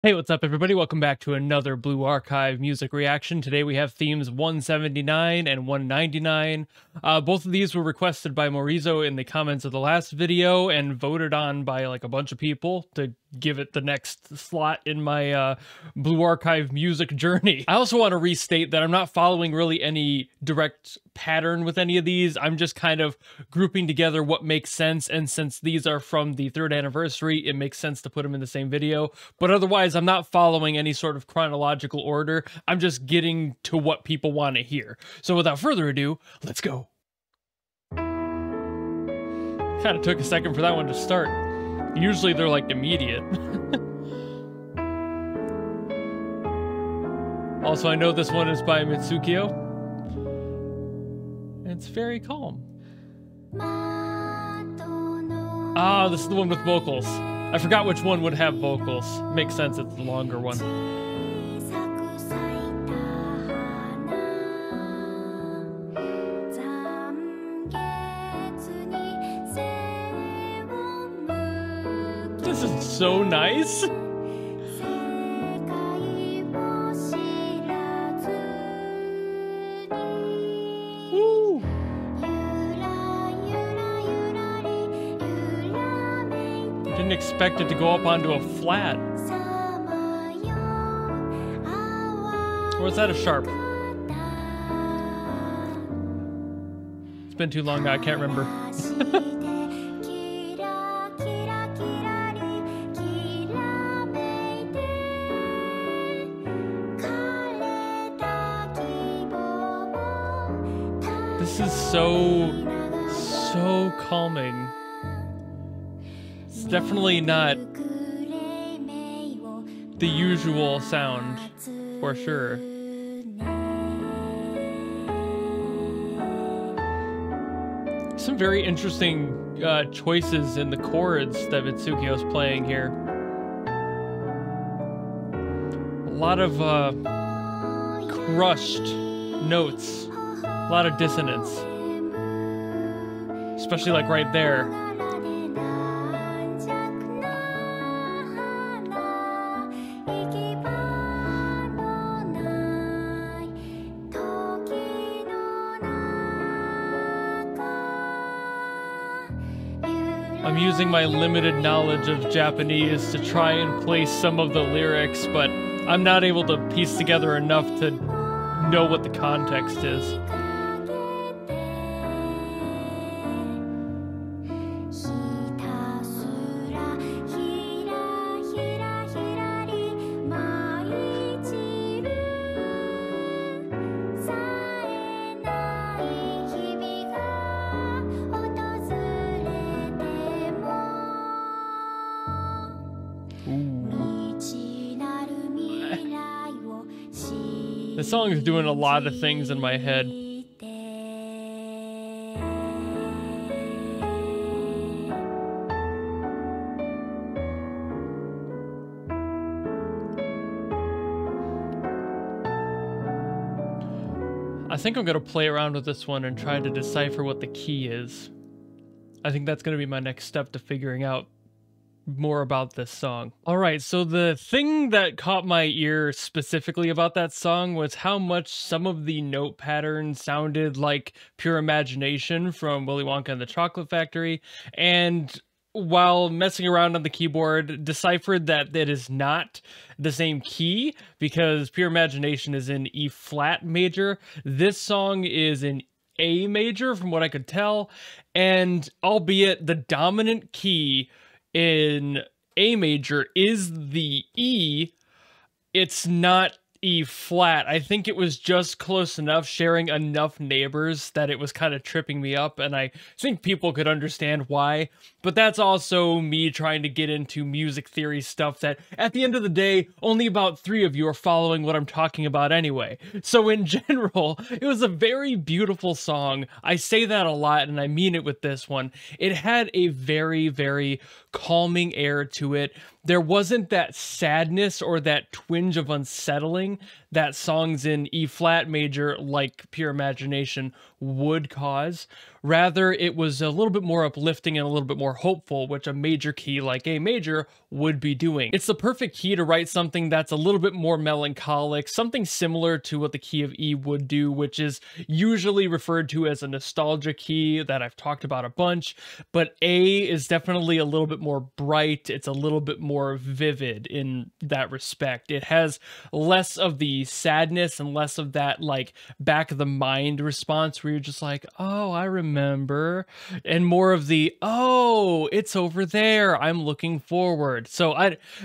Hey, what's up, everybody? Welcome back to another Blue Archive music reaction. Today we have themes 179 and 199. Both of these were requested by Morizo in the comments of the last video and voted on by like a bunch of people to give it the next slot in my Blue Archive music journey. I also want to restate that I'm not following really any direct pattern with any of these. I'm just kind of grouping together what makes sense, and since these are from the 3rd anniversary, it makes sense to put them in the same video. But otherwise, I'm not following any sort of chronological order. I'm just getting to what people want to hear. So without further ado, let's go. Kind of took a second for that one to start. Usually they're like immediate. Also, I know this one is by Mitsukiyo. It's very calm. Ah, this is the one with vocals. I forgot which one would have vocals. Makes sense, it's the longer one. This is so nice. Woo. Didn't expect it to go up onto a flat. Or is that a sharp? It's been too long now, I can't remember. This is so calming. It's definitely not the usual sound, for sure. Some very interesting choices in the chords that Mitsukiyo's playing here. A lot of crushed notes. A lot of dissonance, especially like right there. I'm using my limited knowledge of Japanese to try and place some of the lyrics, but I'm not able to piece together enough to know what the context is. The song is doing a lot of things in my head. I think I'm gonna play around with this one and try to decipher what the key is. I think that's gonna be my next step to figuring out more about this song. All right, so the thing that caught my ear specifically about that song was how much some of the note patterns sounded like Pure Imagination from Willy Wonka and the Chocolate Factory, and while messing around on the keyboard, deciphered that it is not the same key because Pure Imagination is in E flat major. This song is in A major from what I could tell, and albeit the dominant key in A major is the E, it's not E flat. I think it was just close enough, sharing enough neighbors that it was kind of tripping me up, and I think people could understand why. But that's also me trying to get into music theory stuff that, at the end of the day, only about 3 of you are following what I'm talking about anyway. So in general, it was a very beautiful song. I say that a lot, and I mean it with this one. It had a very, very calming air to it. There wasn't that sadness or that twinge of unsettling that songs in E flat major like Pure Imagination would cause. Rather, it was a little bit more uplifting and a little bit more hopeful, which a major key like A major would be doing. It's the perfect key to write something that's a little bit more melancholic, something similar to what the key of E would do, which is usually referred to as a nostalgia key that I've talked about a bunch, but A is definitely a little bit more bright. It's a little bit more vivid in that respect. It has less of the sadness and less of that like back of the mind response where you're just like, oh, I remember, and more of the, oh, it's over there, I'm looking forward. So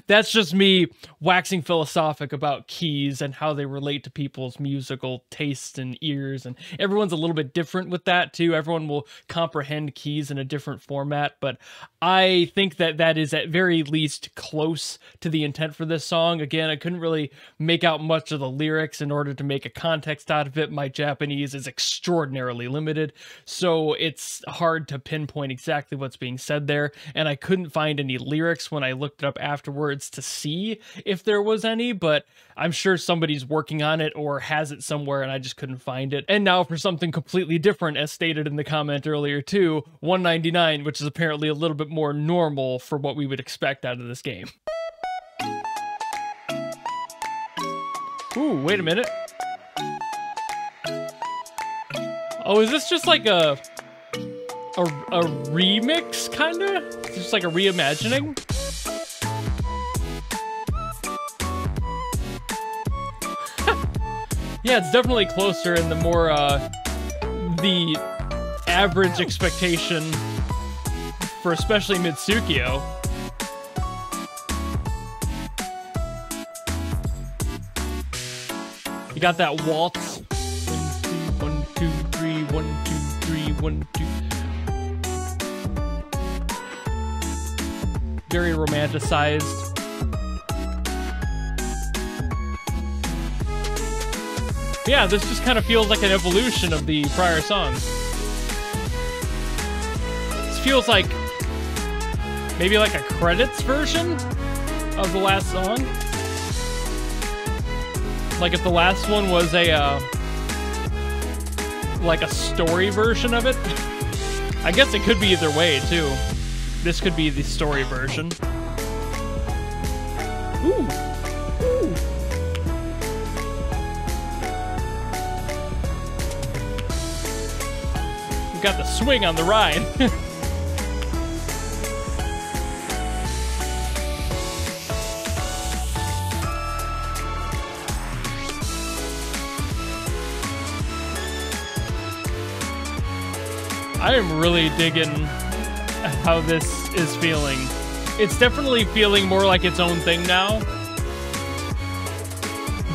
that's just me waxing philosophic about keys and how they relate to people's musical tastes and ears, and everyone's a little bit different with that too. Everyone will comprehend keys in a different format, but I think that that is at very least close to the intent for this song. Again, I couldn't really make out much of the lyrics in order to make a context out of it. My Japanese is extraordinarily limited, so it's hard to pinpoint exactly what's being said there, and I couldn't find any lyrics when I looked it up afterwards to see if there was any, but I'm sure somebody's working on it or has it somewhere and I just couldn't find it. And now for something completely different, as stated in the comment earlier too, 199, which is apparently a little bit more normal for what we would expect out of this game. Ooh, wait a minute. Oh, is this just like a remix, kinda? Just like a reimagining? Yeah, it's definitely closer and the more, the average expectation for especially Mitsukiyo. You got that waltz. 1, 2, 3, 1, 2, 3, 1, 2. Very romanticized. Yeah, this just kind of feels like an evolution of the prior songs. This feels like maybe like a credits version of the last song. Like if the last one was a like a story version of it. I guess it could be either way too. This could be the story version. Ooh. Ooh. We've got the swing on the ride. I am really digging how this is feeling. It's definitely feeling more like its own thing now.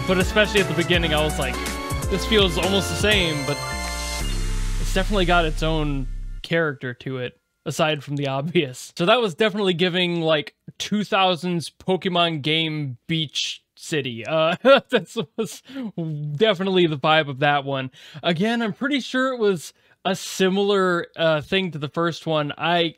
But especially at the beginning, I was like, this feels almost the same, but it's definitely got its own character to it, aside from the obvious. So that was definitely giving like 2000s Pokemon game beach city. That was definitely the vibe of that one. Again, I'm pretty sure it was a similar thing to the first one. I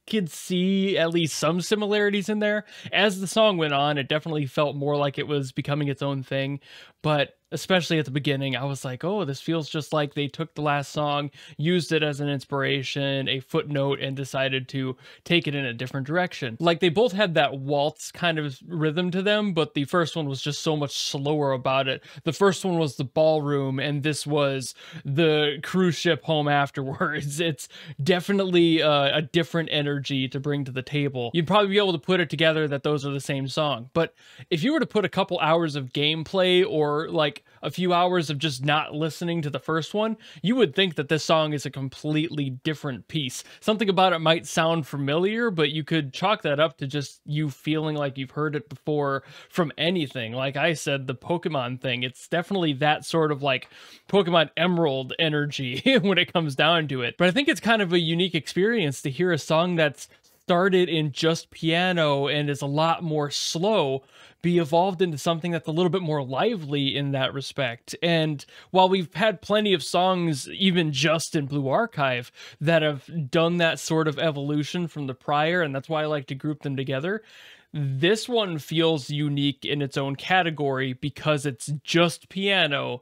could see at least some similarities in there. As the song went on, it definitely felt more like it was becoming its own thing, but especially at the beginning, I was like, oh, this feels just like they took the last song, used it as an inspiration, a footnote, and decided to take it in a different direction. Like, they both had that waltz kind of rhythm to them, but the first one was just so much slower about it. The first one was the ballroom, and this was the cruise ship home afterwards. It's definitely a different energy to bring to the table. You'd probably be able to put it together that those are the same song, but if you were to put a couple hours of gameplay or like a few hours of just not listening to the first one, you would think that this song is a completely different piece. Something about it might sound familiar, but you could chalk that up to just you feeling like you've heard it before from anything. Like I said, the Pokemon thing, it's definitely that sort of like Pokemon Emerald energy when it comes down to it. But I think it's kind of a unique experience to hear a song that's started in just piano and is a lot more slow be evolved into something that's a little bit more lively in that respect. And while we've had plenty of songs, even just in Blue Archive, that have done that sort of evolution from the prior, and that's why I like to group them together, this one feels unique in its own category because it's just piano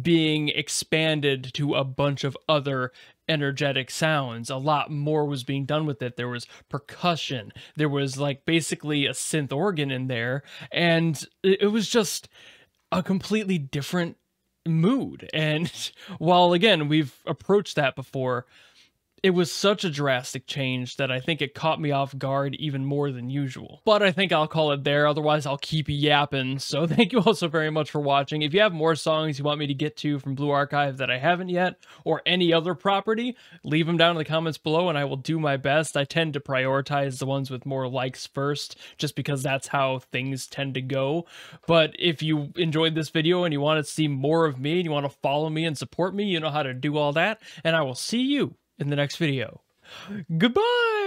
being expanded to a bunch of other energetic sounds. A lot more was being done with it. There was percussion. There was like basically a synth organ in there, and it was just a completely different mood. And while again, we've approached that before, it was such a drastic change that I think it caught me off guard even more than usual. But I think I'll call it there, otherwise I'll keep yapping. So thank you all so very much for watching. If you have more songs you want me to get to from Blue Archive that I haven't yet, or any other property, leave them down in the comments below and I will do my best. I tend to prioritize the ones with more likes first, just because that's how things tend to go. But if you enjoyed this video and you want to see more of me, and you want to follow me and support me, you know how to do all that, and I will see you in the next video. Goodbye!